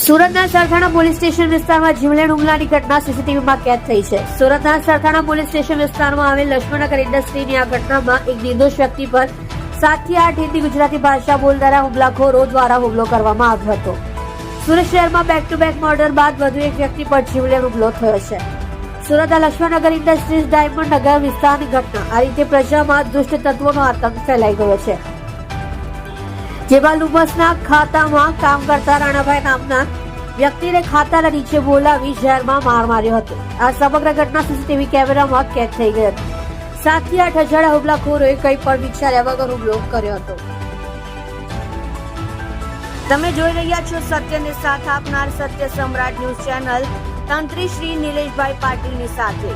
સુરતના Sarthana police station વિસ્તારમાં જીવલેણ હુમલાની ઘટના સીસીટીવીમાં કેદ થઈ છે. સુરતના સરથાણા પોલીસ સ્ટેશન વિસ્તારમાં આવેલ લક્ષ્મણનગર ઇન્ડસ્ટ્રીની આ ઘટનામાં એક નિર્દોષ વ્યક્તિ પર 7 થી 8 હિન્દી ગુજરાતી ભાષા બોલનારા હુમલાખોરો દ્વારા હુમલો કરવામાં આવ્યો હતો. સુરત શહેરમાં બેક ટુ બેક મર્ડર બાદ વધુ એક વ્યક્તિ પર જીવલેણ હુમલો થયો છે. સુરતના લક્ષ્મણનગર ઇન્ડસ્ટ્રીઝ ડાયમંડ નગર વિસ્તારની ઘટના. આ રીતે પ્રજામાં દુષ્ટ તત્વોનો આતંક ફેલાઈ ગયો છે, જેમાં લુમસના ખાતામાં કામ કરતા રાણાભાઈ નામના વ્યક્તિને ખાતાના નીચે બોલાવી ઝેરમાં માર માર્યો હતો. આ સમગ્ર ઘટના સીસીટીવી કેમેરામાં કેદ થઈ ગઈ હતી. 7 થી 8 અજાણ્યા હુમલાખોરોએ કંઈ પણ વિચાર્યા વગર હુમલો કર્યો હતો. તમે જોઈ રહ્યા છો સત્યને સાથ આપનાર સત્ય સમ્રાટ ન્યૂઝ ચેનલ તંત્રી શ્રી નિલેશભાઈ પાટીલની સાથે.